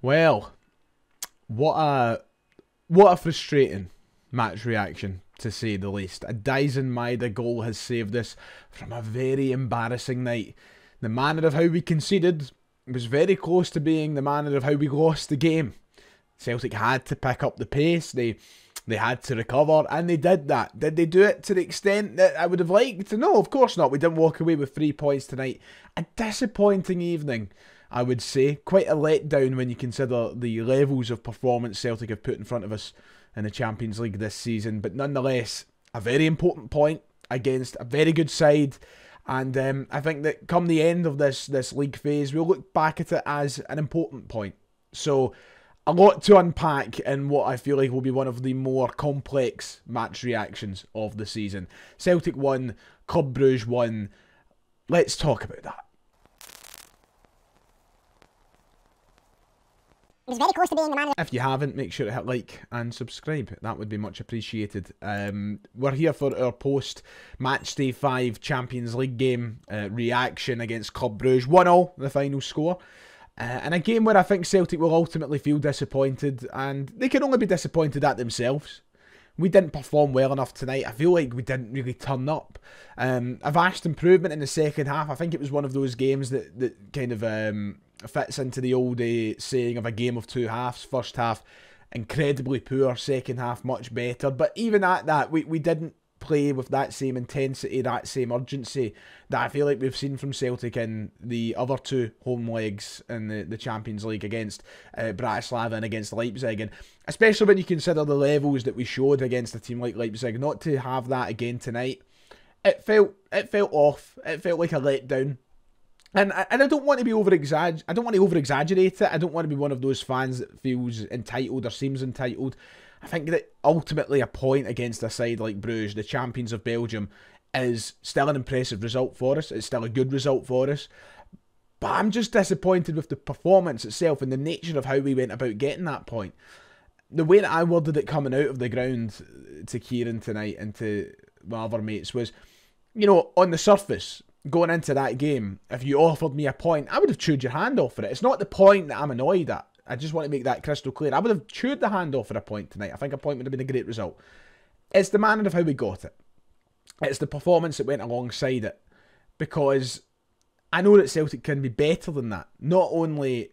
Well, what a frustrating match reaction, to say the least. A Dyson Maeda goal has saved us from a very embarrassing night. The manner of how we conceded was very close to being the manner of how we lost the game. Celtic had to pick up the pace, they had to recover, and they did that. Did they do it to the extent that I would have liked? No, of course not. We didn't walk away with 3 points tonight. A disappointing evening, I would say. Quite a letdown when you consider the levels of performance Celtic have put in front of us in the Champions League this season. But nonetheless, a very important point against a very good side. And I think that come the end of this league phase, we'll look back at it as an important point. So, a lot to unpack in what I feel like will be one of the more complex match reactions of the season. Celtic won, Club Brugge won. Let's talk about that. It was very close to being the man. If you haven't, make sure to hit like and subscribe. That would be much appreciated. We're here for our post-match day 5 Champions League game reaction against Club Brugge. 1-0, the final score. And a game where I think Celtic will ultimately feel disappointed, and they can only be disappointed at themselves. We didn't perform well enough tonight. I feel like we didn't really turn up. A vast improvement in the second half. I think it was one of those games that kind of fits into the old saying of a game of two halves. First half, incredibly poor. Second half, much better. But even at that, we didn't play with that same intensity, that same urgency that I feel like we've seen from Celtic in the other 2 home legs in the Champions League against Bratislava and against Leipzig, and especially when you consider the levels that we showed against a team like Leipzig. Not to have that again tonight, it felt off. It felt like a letdown. And I don't want to be over-exaggerate. I don't want to over-exaggerate it. I don't want to be one of those fans that feels entitled or seems entitled. I think that ultimately a point against a side like Bruges, the champions of Belgium, is still an impressive result for us. It's still a good result for us. But I'm just disappointed with the performance itself and the nature of how we went about getting that point. The way that I worded it coming out of the ground to Kieran tonight and to my other mates was, you know, on the surface, going into that game, if you offered me a point, I would have chewed your hand off for it. It's not the point that I'm annoyed at. I just want to make that crystal clear. I would have chewed the hand off for a point tonight. I think a point would have been a great result. It's the manner of how we got it. It's the performance that went alongside it. Because I know that Celtic can be better than that. Not only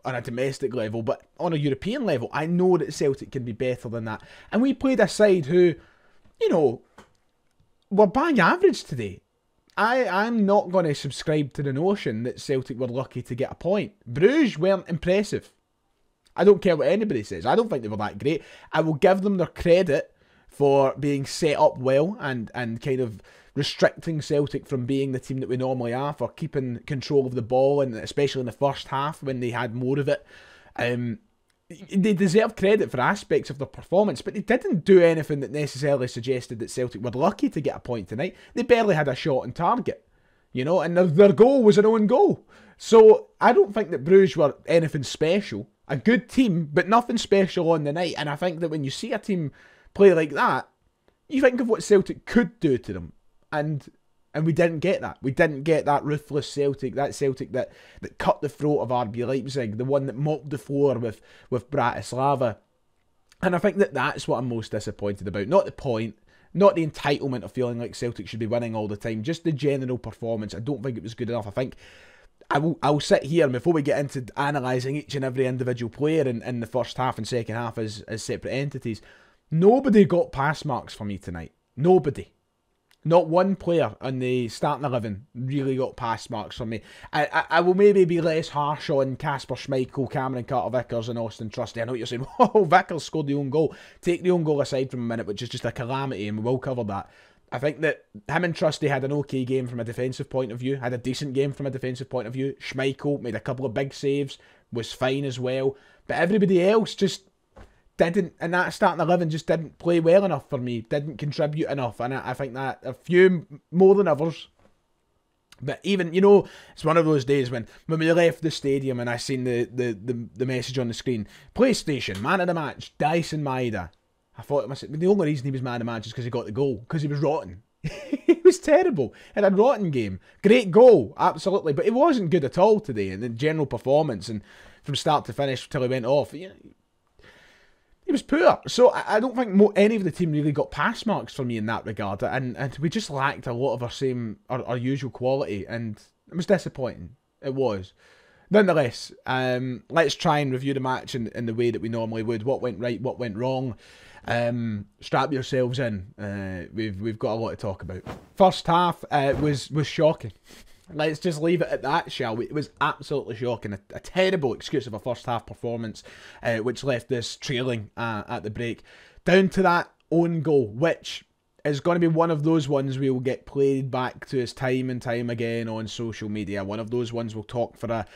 on a domestic level, but on a European level. I know that Celtic can be better than that. And we played a side who, you know, were bang average today. I'm not going to subscribe to the notion that Celtic were lucky to get a point. Bruges weren't impressive. I don't care what anybody says. I don't think they were that great. I will give them their credit for being set up well and kind of restricting Celtic from being the team that we normally are, for keeping control of the ball, and especially in the first half when they had more of it. They deserve credit for aspects of their performance, but they didn't do anything that necessarily suggested that Celtic were lucky to get a point tonight. They barely had a shot on target, you know, and their goal was an own goal. So I don't think that Bruges were anything special. A good team, but nothing special on the night. And I think that when you see a team play like that, you think of what Celtic could do to them. And we didn't get that. We didn't get that ruthless Celtic, that Celtic that cut the throat of RB Leipzig, the one that mopped the floor with Bratislava. And I think that that's what I'm most disappointed about. Not the point, not the entitlement of feeling like Celtic should be winning all the time, just the general performance. I don't think it was good enough. I think I'll sit here, and before we get into analysing each and every individual player in the first half and second half as separate entities, nobody got pass marks for me tonight. Nobody. Not one player on the starting 11 really got pass marks for me. I will maybe be less harsh on Kasper Schmeichel, Cameron Carter-Vickers and Austin Trusty. I know what you're saying, whoa, Vickers scored the own goal. Take the own goal aside from a minute, which is just a calamity, and we will cover that. I think that him and Trusty had an okay game from a defensive point of view, had a decent game from a defensive point of view. Schmeichel made a couple of big saves, was fine as well. But everybody else just didn't, and that starting 11 just didn't play well enough for me, didn't contribute enough. And I think that a few more than others. But even, you know, it's one of those days when we left the stadium and I seen the message on the screen, PlayStation, man of the match, Dyson Maeda. I thought to myself, the only reason he was man of the match is because he got the goal, because he was rotten. He was terrible. He had a rotten game. Great goal, absolutely, but he wasn't good at all today in the general performance. And from start to finish till he went off. He was poor. So I don't think any of the team really got pass marks for me in that regard. And we just lacked a lot of our usual quality. And it was disappointing. It was. Nonetheless, let's try and review the match in the way that we normally would. What went right, what went wrong. Strap yourselves in. We've got a lot to talk about. First half was shocking. Let's just leave it at that, shall we? It was absolutely shocking. A terrible excuse of a first half performance, which left us trailing at the break. Down to that own goal, which is going to be one of those ones we will get played back to us time and time again on social media. One of those ones we'll talk for a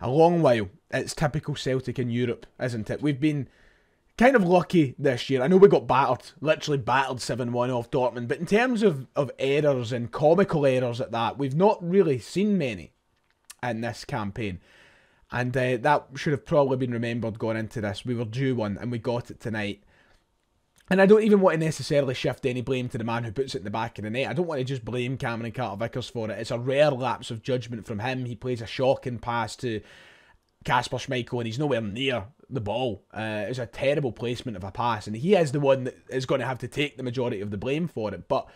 long while. It's typical Celtic in Europe, isn't it? We've been kind of lucky this year. I know we got battered, literally battered 7-1 off Dortmund, but in terms of errors and comical errors at that, we've not really seen many in this campaign. And that should have probably been remembered going into this. We were due one, and we got it tonight. And I don't even want to necessarily shift any blame to the man who puts it in the back of the net. I don't want to just blame Cameron Carter-Vickers for it. It's a rare lapse of judgment from him. He plays a shocking pass to Kasper Schmeichel, and he's nowhere near the ball. It's a terrible placement of a pass, and he is the one that is going to have to take the majority of the blame for it. But,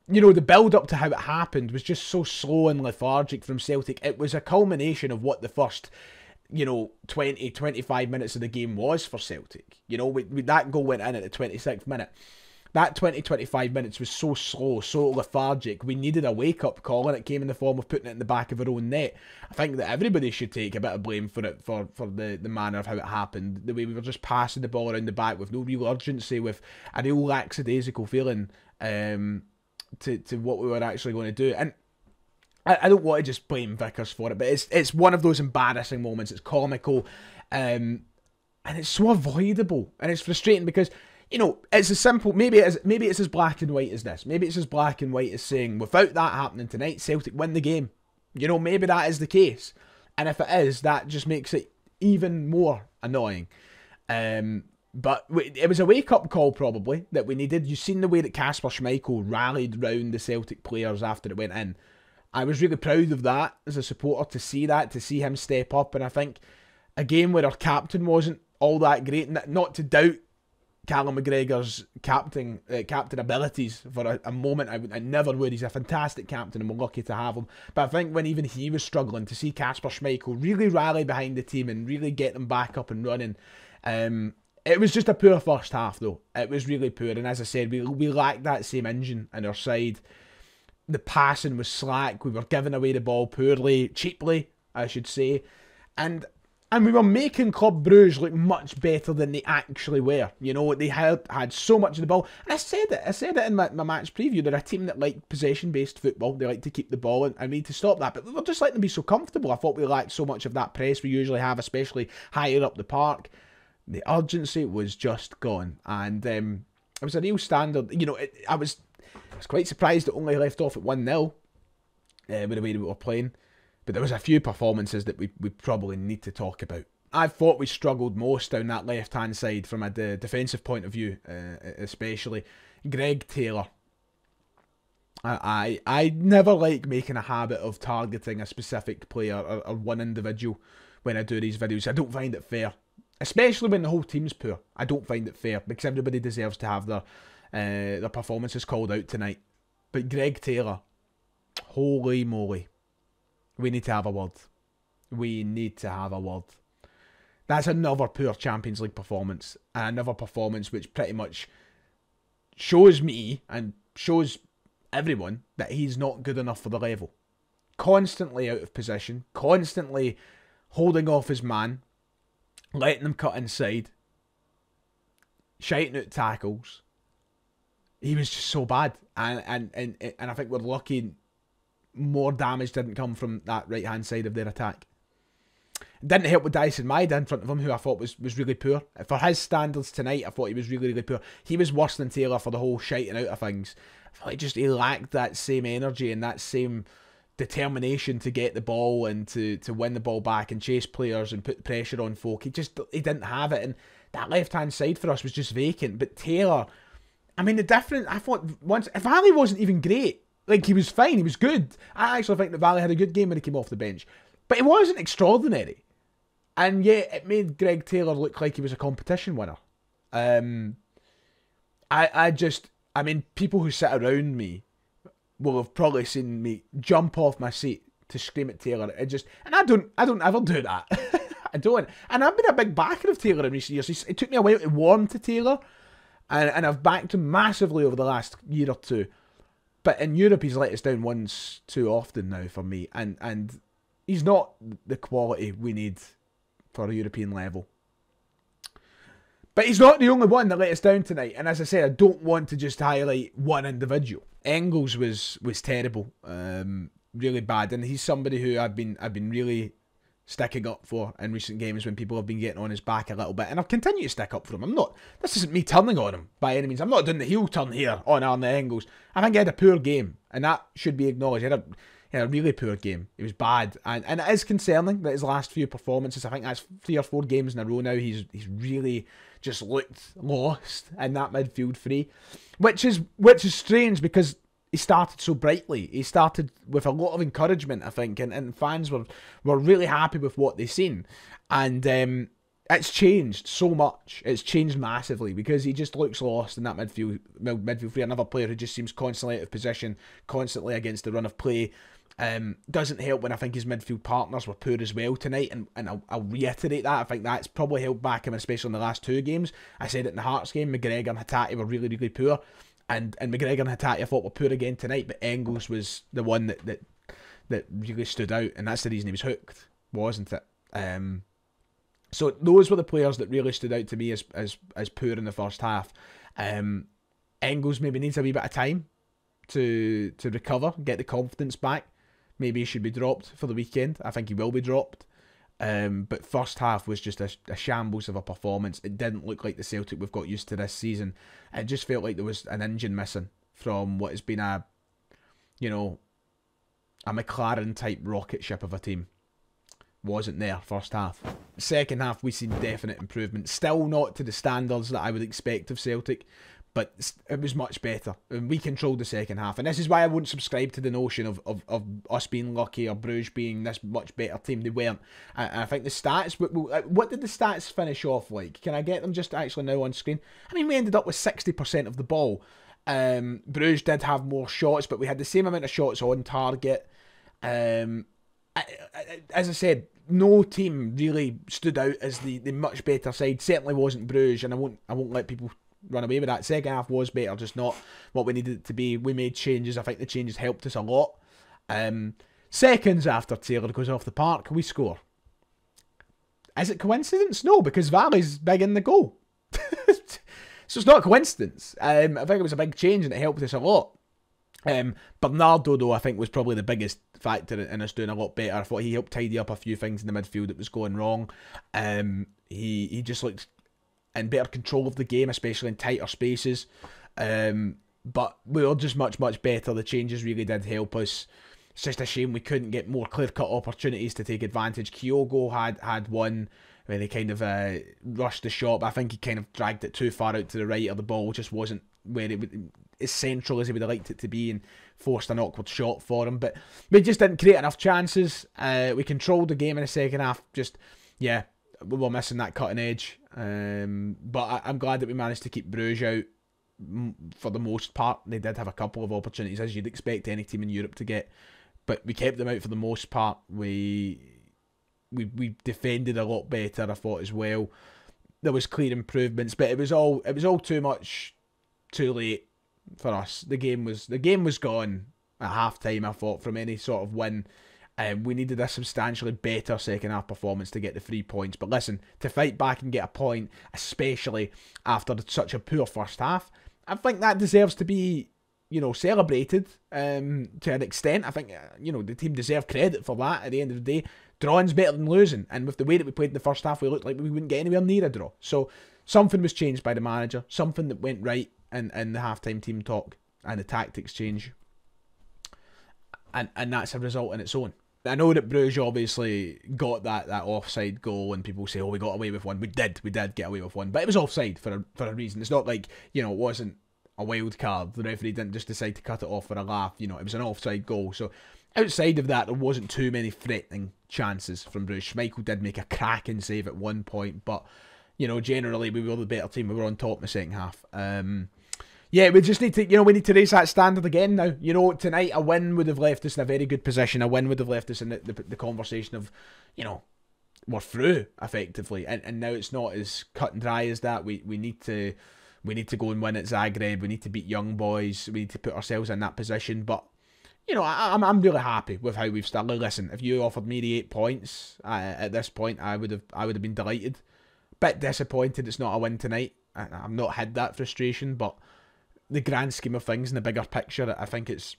you know, the build-up to how it happened was just so slow and lethargic from Celtic. It was a culmination of what the first, 20, 25 minutes of the game was for Celtic. That goal went in at the 26th minute. That 20, 25 minutes was so slow, so lethargic. We needed a wake-up call, and it came in the form of putting it in the back of our own net. I think that everybody should take a bit of blame for it, for the manner of how it happened. The way we were just passing the ball around the back with no real urgency, with a real lackadaisical feeling to what we were actually going to do. And I don't want to just blame Vickers for it, but it's one of those embarrassing moments. It's comical, and it's so avoidable, and it's frustrating because, it's as simple. Maybe it's as black and white as this. Maybe it's as black and white as saying, without that happening tonight, Celtic win the game. Maybe that is the case, and if it is, that just makes it even more annoying. But it was a wake-up call, probably, that we needed. You've seen the way that Kasper Schmeichel rallied round the Celtic players after it went in. I was really proud of that as a supporter, to see him step up. And I think a game where our captain wasn't all that great, not to doubt Callum McGregor's captain abilities for a moment. I never would. He's a fantastic captain, and we're lucky to have him. But I think when even he was struggling, to see Kasper Schmeichel really rally behind the team and really get them back up and running, it was just a poor first half, though. It was really poor. And as I said, we lacked that same engine on our side. The passing was slack. We were giving away the ball poorly, cheaply, I should say. And we were making Club Brugge look much better than they actually were. They had so much of the ball. And I said it in my match preview. They're a team that like possession-based football. They like to keep the ball, and we need to stop that. But we were just letting them be so comfortable. I thought we lacked so much of that press we usually have, especially higher up the park. The urgency was just gone. And it was a real standard. I was quite surprised it only left off at 1-0 with the way we were playing. But there was a few performances that we probably need to talk about. I thought we struggled most down that left-hand side from a defensive point of view, especially. Greg Taylor. I never like making a habit of targeting a specific player or one individual when I do these videos. I don't find it fair. Especially when the whole team's poor. I don't find it fair, because everybody deserves to have their performances called out tonight. But Greg Taylor, holy moly. We need to have a word. We need to have a word. That's another poor Champions League performance. And another performance which pretty much shows me and shows everyone that he's not good enough for the level. Constantly out of position. Constantly holding off his man. Letting them cut inside. Shiting out tackles. He was just so bad. And I think we're lucky more damage didn't come from that right-hand side of their attack. It didn't help with Dyson Maeda in front of him, who I thought was really poor. For his standards tonight, I thought he was really, really poor. He was worse than Taylor for the whole shiting out of things. I thought he lacked that same energy and that same determination to get the ball and to win the ball back and chase players and put pressure on folk. He didn't have it, and that left-hand side for us was just vacant. But Taylor, I mean, the difference, I thought once, if Ali wasn't even great, like, he was fine, he was good. I actually think that Valley had a good game when he came off the bench. But he wasn't extraordinary. And yet it made Greg Taylor look like he was a competition winner. I mean, people who sit around me will have probably seen me jump off my seat to scream at Taylor. And I don't ever do that. I don't. And I've been a big backer of Taylor in recent years. It took me a while to warm to Taylor, and I've backed him massively over the last year or two. But in Europe, he's let us down once too often now for me, and he's not the quality we need for a European level. But he's not the only one that let us down tonight. And as I said, I don't want to just highlight one individual. Engels was terrible, really bad, and he's somebody who I've been really sticking up for in recent games when people have been getting on his back a little bit, and I've continued to stick up for him. This isn't me turning on him by any means. I'm not doing the heel turn here on Arne Engels. I think he had a poor game, and that should be acknowledged. He had a really poor game. It was bad, and it is concerning that his last few performances, I think that's 3 or 4 games in a row now, he's really just looked lost in that midfield three, which is strange because he started so brightly. He started with a lot of encouragement, I think, and fans were really happy with what they've seen. And it's changed so much. It's changed massively because he just looks lost in that midfield three. Another player who just seems constantly out of position, constantly against the run of play. Doesn't help when I think his midfield partners were poor as well tonight, and I'll reiterate that. I think that's probably held back him, especially in the last 2 games. I said it in the Hearts game, McGregor and Hatate were really, really poor. And McGregor and Hatate I thought were poor again tonight, but Engels was the one that really stood out, and that's the reason he was hooked, wasn't it? So those were the players that really stood out to me as poor in the first half. Engels maybe needs a wee bit of time to recover, get the confidence back. Maybe he should be dropped for the weekend. I think he will be dropped. But first half was just a shambles of a performance. It didn't look like the Celtic we've got used to this season. It just felt like there was an engine missing from what has been a McLaren type rocket ship of a team. Wasn't there first half. Second half we seen definite improvement. Still not to the standards that I would expect of Celtic, but it was much better. And we controlled the second half. And this is why I wouldn't subscribe to the notion of us being lucky or Brugge being this much better team. They weren't. I think the stats... What did the stats finish off like? Can I get them just actually now on screen? I mean, we ended up with 60% of the ball. Brugge did have more shots, but we had the same amount of shots on target. As I said, no team really stood out as the much better side. Certainly wasn't Brugge, and I won't let people run away with that. Second half was better, just not what we needed it to be. We made changes. I think the changes helped us a lot. Seconds after Taylor goes off the park, we score. Is it coincidence? No, because Valley's big in the goal. So it's not a coincidence. I think it was a big change and it helped us a lot. Bernardo, though, I think was probably the biggest factor in us doing a lot better. I thought he helped tidy up a few things in the midfield that was going wrong. He just looked in better control of the game, especially in tighter spaces. But we were just much, much better. The changes really did help us. It's just a shame we couldn't get more clear-cut opportunities to take advantage. Kyogo had one where they kind of rushed the shot, but I think he kind of dragged it too far out to the right, or the ball just wasn't where it would, as central as he would have liked it to be, and forced an awkward shot for him. But we just didn't create enough chances. We controlled the game in the second half. Just, yeah, we were missing that cutting edge. But I'm glad that we managed to keep Brugge out for the most part. They did have a couple of opportunities, as you'd expect any team in Europe to get, but we kept them out for the most part. We defended a lot better, I thought, as well. There was clear improvements, but it was all too much too late for us. The game was gone at half time, I thought, from any sort of win. We needed a substantially better second half performance to get the 3 points. But listen, to fight back and get a point, especially after such a poor first half, I think that deserves to be, celebrated to an extent. I think, the team deserve credit for that at the end of the day. Drawing's better than losing. And with the way that we played in the first half, we looked like we wouldn't get anywhere near a draw. So something was changed by the manager. Something that went right in the half-time team talk and the tactics change. And that's a result in its own. I know that Brugge obviously got that offside goal, and people say, oh, we got away with one. We did get away with one, but it was offside for a reason. It's not like, it wasn't a wild card. The referee didn't just decide to cut it off for a laugh. It was an offside goal. So outside of that, there wasn't too many threatening chances from Bruges. Schmeichel did make a cracking save at one point, but, you know, generally we were the better team. We were on top in the second half. Yeah, we just need to, you know, we need to raise that standard again now. You know, tonight a win would have left us in a very good position. A win would have left us in the conversation of, you know, we're through effectively, and now it's not as cut and dry as that. We need to go and win at Zagreb. We need to beat Young Boys. We need to put ourselves in that position. But, you know, I'm really happy with how we've started. Listen, if you offered me the 8 points at this point, I would have been delighted. Bit disappointed it's not a win tonight. I've not had that frustration, but the grand scheme of things in the bigger picture, I think it's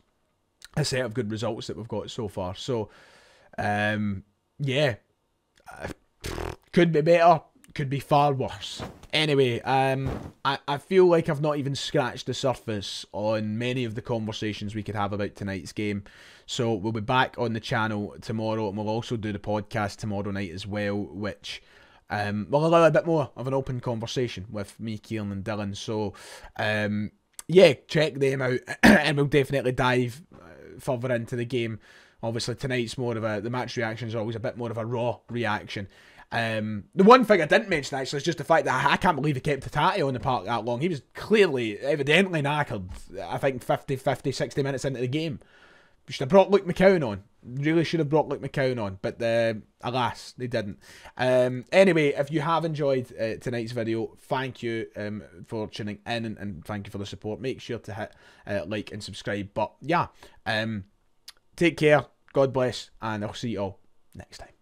a set of good results that we've got so far. So, yeah, could be better, could be far worse. Anyway, I feel like I've not even scratched the surface on many of the conversations we could have about tonight's game. So we'll be back on the channel tomorrow, and we'll also do the podcast tomorrow night as well, which will allow a bit more of an open conversation with me, Kieran and Dylan. So, yeah, check them out, and we'll definitely dive further into the game. Obviously, tonight's more of the match reactions are always a bit more of a raw reaction. The one thing I didn't mention actually is just the fact that I can't believe he kept Tatati on the park that long. He was evidently knackered, I think 50, 60 minutes into the game. We should have brought Luke McCowan on. Really should have brought Luke McCowan on, but alas, they didn't. Anyway, if you have enjoyed tonight's video, thank you for tuning in, and thank you for the support. Make sure to hit like and subscribe. But yeah, take care, God bless, and I'll see you all next time.